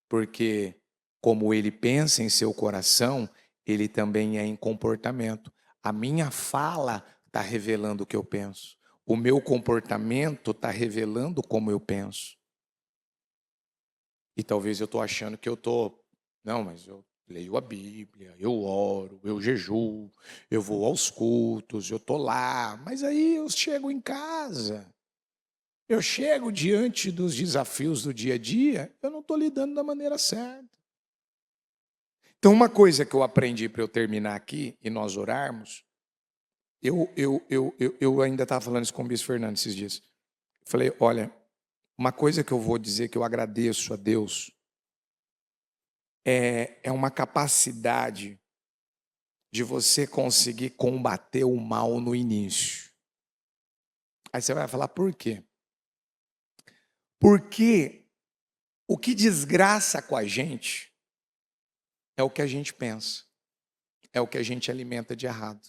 Porque como ele pensa em seu coração, ele também é em comportamento. A minha fala está revelando o que eu penso. O meu comportamento está revelando como eu penso. E talvez eu estou achando que eu estou... Não, mas eu leio a Bíblia, eu oro, eu jejuo, eu vou aos cultos, eu estou lá, mas aí eu chego em casa, eu chego diante dos desafios do dia a dia, eu não estou lidando da maneira certa. Então, uma coisa que eu aprendi para eu terminar aqui e nós orarmos, eu ainda estava falando isso com o Bispo Fernando esses dias. Falei, olha, uma coisa que eu vou dizer que eu agradeço a Deus é uma capacidade de você conseguir combater o mal no início. Aí você vai falar, por quê? Porque o que desgraça com a gente é o que a gente pensa, é o que a gente alimenta de errado.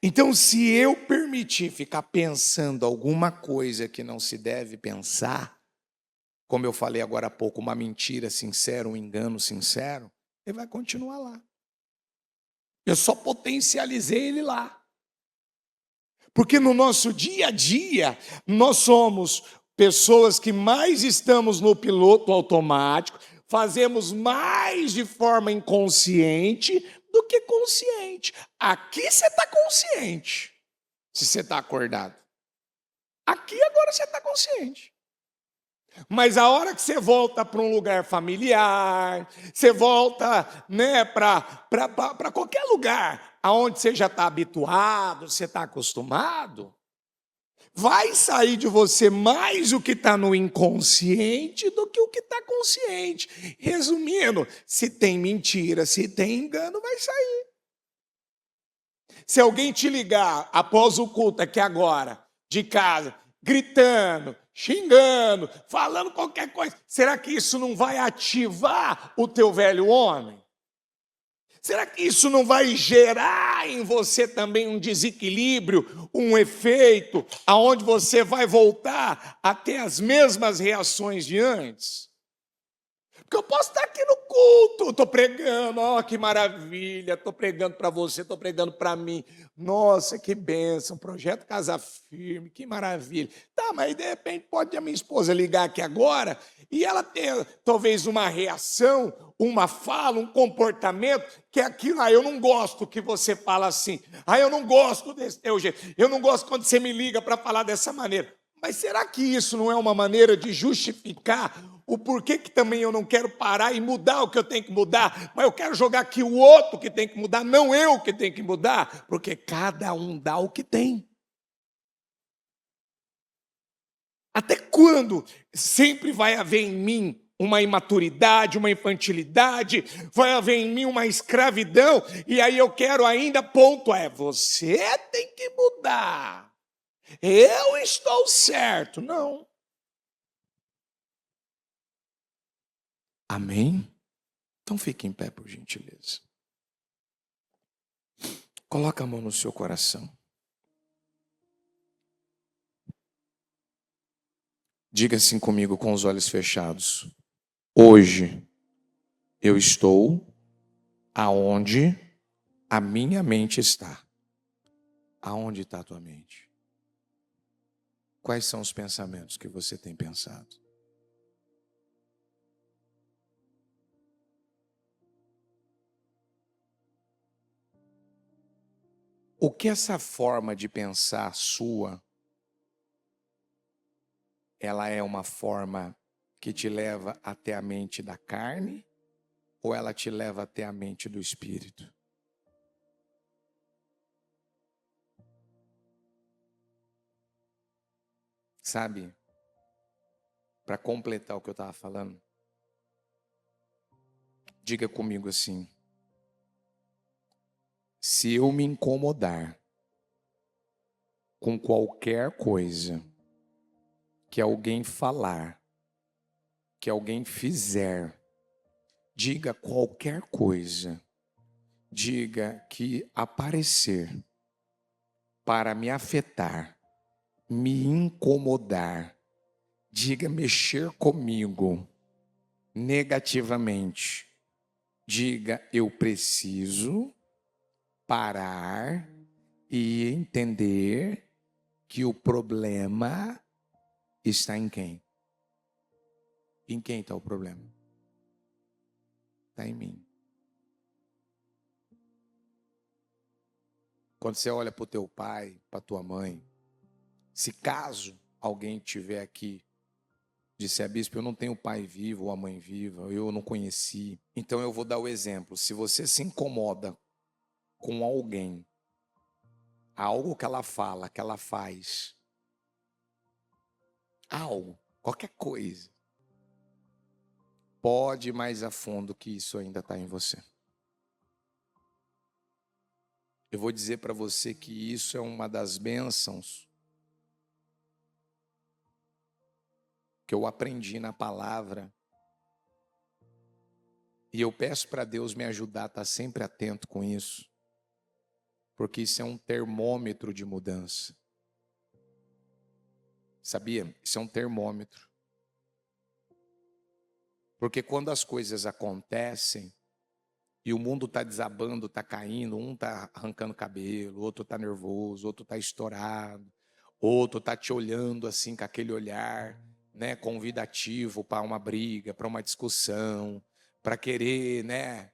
Então, se eu permitir ficar pensando alguma coisa que não se deve pensar, como eu falei agora há pouco, uma mentira sincera, um engano sincero, ele vai continuar lá. Eu só potencializei ele lá. Porque no nosso dia a dia, nós somos pessoas que mais estamos no piloto automático, fazemos mais de forma inconsciente do que consciente. Aqui você está consciente, se você está acordado. Aqui agora você está consciente. Mas a hora que você volta para um lugar familiar, você volta, né, para qualquer lugar aonde você já está habituado, você está acostumado, vai sair de você mais o que está no inconsciente do que o que está consciente. Resumindo, se tem mentira, se tem engano, vai sair. Se alguém te ligar após o culto aqui agora, de casa, gritando, xingando, falando qualquer coisa, será que isso não vai ativar o teu velho homem? Será que isso não vai gerar em você também um desequilíbrio, um efeito, aonde você vai voltar a ter as mesmas reações de antes? Porque eu posso estar aqui no culto, estou pregando, ó, que maravilha, estou pregando para você, estou pregando para mim. Nossa, que bênção, projeto Casa Firme, que maravilha. Tá, mas de repente pode a minha esposa ligar aqui agora e ela ter talvez uma reação, uma fala, um comportamento, que é aquilo, eu não gosto que você fala assim, eu não gosto desse teu jeito, eu não gosto quando você me liga para falar dessa maneira. Mas será que isso não é uma maneira de justificar o porquê que também eu não quero parar e mudar o que eu tenho que mudar, mas eu quero jogar aqui o outro que tem que mudar, não eu que tenho que mudar, porque cada um dá o que tem. Até quando sempre vai haver em mim uma imaturidade, uma infantilidade, vai haver em mim uma escravidão, e aí eu quero ainda, ponto você tem que mudar. Eu estou certo. Não. Amém? Então fique em pé, por gentileza. Coloca a mão no seu coração. Diga assim comigo com os olhos fechados. Hoje eu estou aonde a minha mente está. Aonde está a tua mente? Quais são os pensamentos que você tem pensado? O que essa forma de pensar sua, ela é uma forma que te leva até a mente da carne ou ela te leva até a mente do espírito? Sabe, para completar o que eu estava falando, diga comigo assim: se eu me incomodar com qualquer coisa que alguém falar, que alguém fizer, diga qualquer coisa, diga que aparecer para me afetar, me incomodar, diga mexer comigo negativamente, diga eu preciso parar e entender que o problema está em quem? Em quem está o problema? está em mim. Quando você olha para o teu pai, para a tua mãe, se caso alguém estiver aqui, disse a bispo, eu não tenho pai vivo ou a mãe viva, eu não conheci. Então eu vou dar o exemplo. Se você se incomoda com alguém, algo que ela fala, que ela faz, algo, qualquer coisa, pode ir mais a fundo que isso ainda está em você. Eu vou dizer para você que isso é uma das bênçãos que eu aprendi na palavra. E eu peço para Deus me ajudar a estar sempre atento com isso. Porque isso é um termômetro de mudança. Sabia? Isso é um termômetro. Porque quando as coisas acontecem e o mundo está desabando, está caindo, um está arrancando cabelo, outro está nervoso, outro está estourado, outro está te olhando assim com aquele olhar, né, convidativo para uma briga, para uma discussão, para querer, né,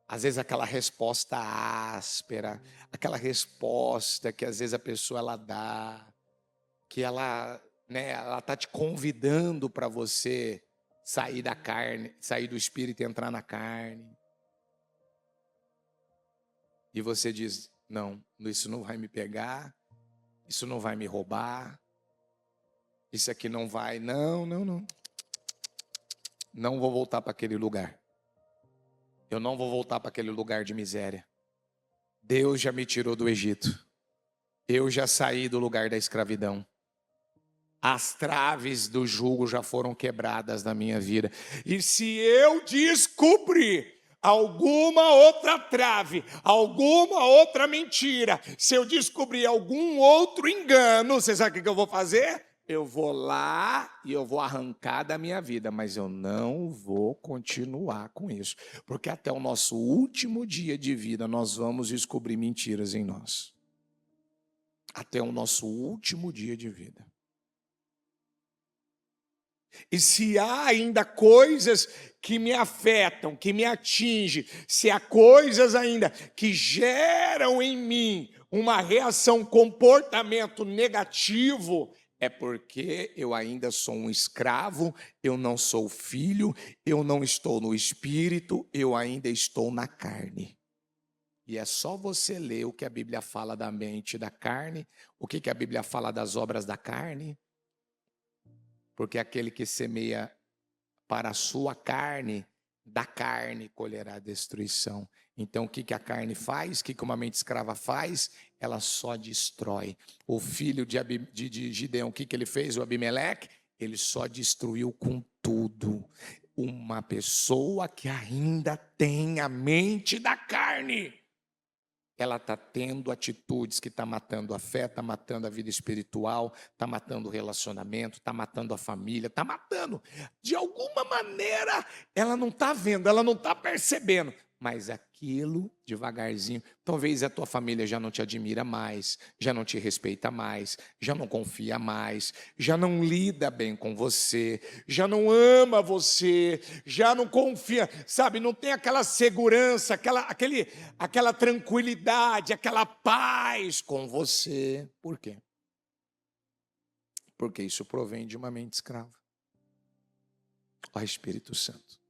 às vezes aquela resposta áspera, aquela resposta que às vezes a pessoa ela dá, que ela, né, ela está te convidando para você sair da carne, sair do espírito e entrar na carne. E você diz, não, isso não vai me pegar, isso não vai me roubar, isso aqui não vai, não. Não vou voltar para aquele lugar. Eu não vou voltar para aquele lugar de miséria. Deus já me tirou do Egito. Eu já saí do lugar da escravidão. As traves do jugo já foram quebradas na minha vida. E se eu descobrir alguma outra trave, alguma outra mentira, se eu descobrir algum outro engano, você sabe o que eu vou fazer? Eu vou lá e eu vou arrancar da minha vida, mas eu não vou continuar com isso. Porque até o nosso último dia de vida nós vamos descobrir mentiras em nós. Até o nosso último dia de vida. E se há ainda coisas que me afetam, que me atingem, se há coisas ainda que geram em mim uma reação, comportamento negativo, é porque eu ainda sou um escravo, eu não sou filho, eu não estou no espírito, eu ainda estou na carne. E é só você ler o que a Bíblia fala da mente e da carne, o que a Bíblia fala das obras da carne. Porque aquele que semeia para a sua carne, da carne colherá destruição. Então o que a carne faz? O que uma mente escrava faz? Ela só destrói. O filho de Gideão, o que ele fez? O Abimeleque? Ele só destruiu com tudo. Uma pessoa que ainda tem a mente da carne, ela está tendo atitudes que está matando a fé, está matando a vida espiritual, está matando o relacionamento, está matando a família, está matando. De alguma maneira, ela não está vendo, ela não está percebendo. Mas aquilo, devagarzinho, talvez a tua família já não te admira mais, já não te respeita mais, já não confia mais, já não lida bem com você, já não ama você, já não confia, sabe, não tem aquela segurança, aquela tranquilidade, aquela paz com você. Por quê? Porque isso provém de uma mente escrava. Ó Espírito Santo.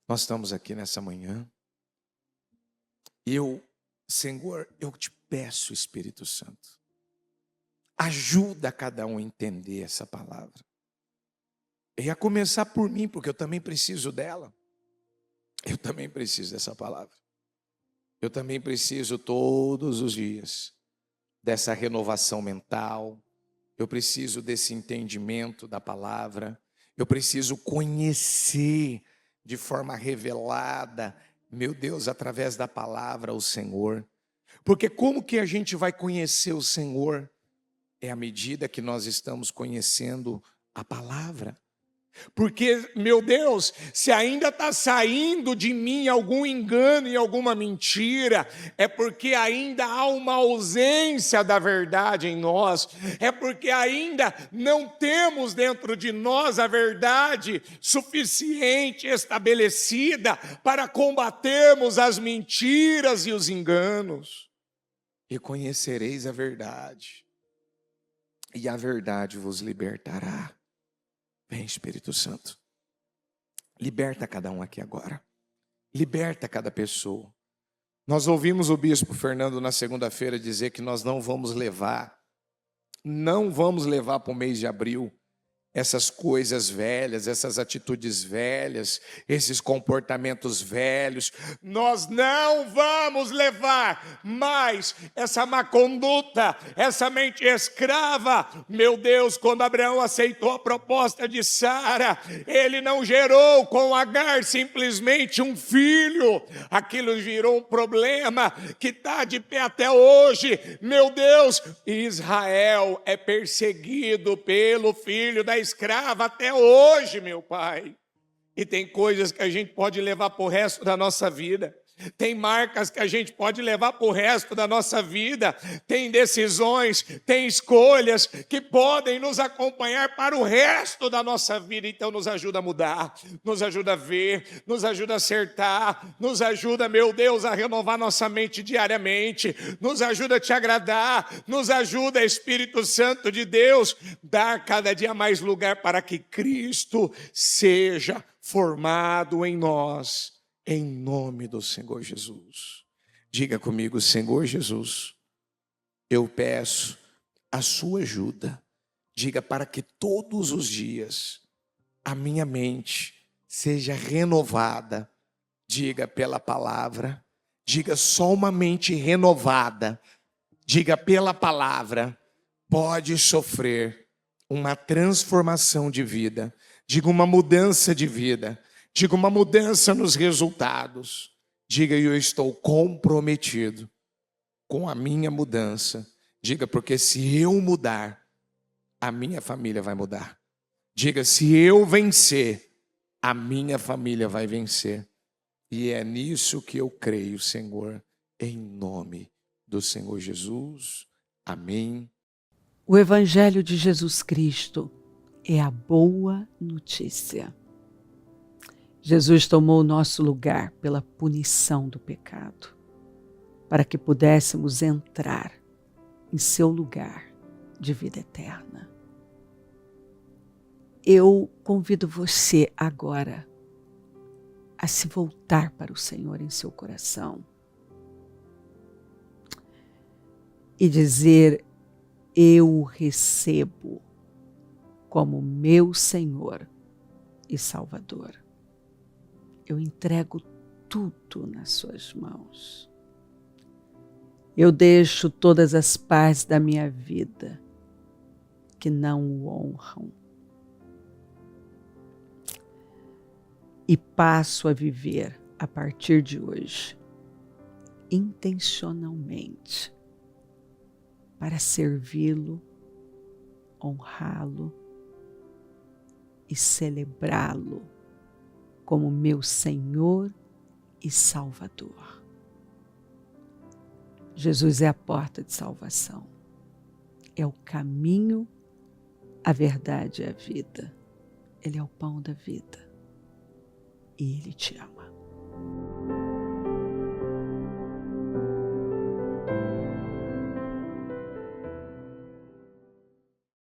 Nós estamos aqui nessa manhã. Senhor, eu te peço, Espírito Santo, ajuda cada um a entender essa palavra. E a começar por mim, porque eu também preciso dela. Eu também preciso dessa palavra. Eu também preciso todos os dias dessa renovação mental. Eu preciso desse entendimento da palavra. Eu preciso conhecer de forma revelada, meu Deus, através da palavra, o Senhor. Porque como que a gente vai conhecer o Senhor? É à medida que nós estamos conhecendo a palavra. Porque, meu Deus, se ainda está saindo de mim algum engano e alguma mentira, é porque ainda há uma ausência da verdade em nós, é porque ainda não temos dentro de nós a verdade suficiente estabelecida para combatermos as mentiras e os enganos. E conhecereis a verdade, e a verdade vos libertará. Vem, Espírito Santo, liberta cada um aqui agora, liberta cada pessoa. Nós ouvimos o bispo Fernando na segunda-feira dizer que nós não vamos levar para o mês de abril essas coisas velhas, essas atitudes velhas, esses comportamentos velhos. Nós não vamos levar mais essa má conduta, essa mente escrava. Meu Deus, quando Abraão aceitou a proposta de Sara, ele não gerou com Agar simplesmente um filho. Aquilo virou um problema que está de pé até hoje. Meu Deus, Israel é perseguido pelo filho da escrava até hoje, meu Pai. E tem coisas que a gente pode levar para o resto da nossa vida. Tem marcas que a gente pode levar para o resto da nossa vida. Tem decisões, tem escolhas que podem nos acompanhar para o resto da nossa vida. Então nos ajuda a mudar, nos ajuda a ver, nos ajuda a acertar, nos ajuda, meu Deus, a renovar nossa mente diariamente, nos ajuda a te agradar, nos ajuda, Espírito Santo de Deus, dar cada dia mais lugar para que Cristo seja formado em nós. Em nome do Senhor Jesus. Diga comigo, Senhor Jesus, eu peço a sua ajuda. Diga para que todos os dias a minha mente seja renovada. Diga pela palavra. Diga só uma mente renovada. Diga pela palavra. Pode sofrer uma transformação de vida. Diga uma mudança de vida. Diga uma mudança nos resultados. Diga, eu estou comprometido com a minha mudança. Diga, porque se eu mudar, a minha família vai mudar. Diga, se eu vencer, a minha família vai vencer. E é nisso que eu creio, Senhor, em nome do Senhor Jesus. Amém. O Evangelho de Jesus Cristo é a boa notícia. Jesus tomou o nosso lugar pela punição do pecado, para que pudéssemos entrar em seu lugar de vida eterna. Eu convido você agora a se voltar para o Senhor em seu coração e dizer: eu o recebo como meu Senhor e Salvador. Eu entrego tudo nas suas mãos. Eu deixo todas as partes da minha vida que não o honram e passo a viver a partir de hoje intencionalmente para servi-lo, honrá-lo e celebrá-lo como meu Senhor e Salvador. Jesus é a porta de salvação. É o caminho, a verdade e a vida. Ele é o pão da vida. E Ele te ama.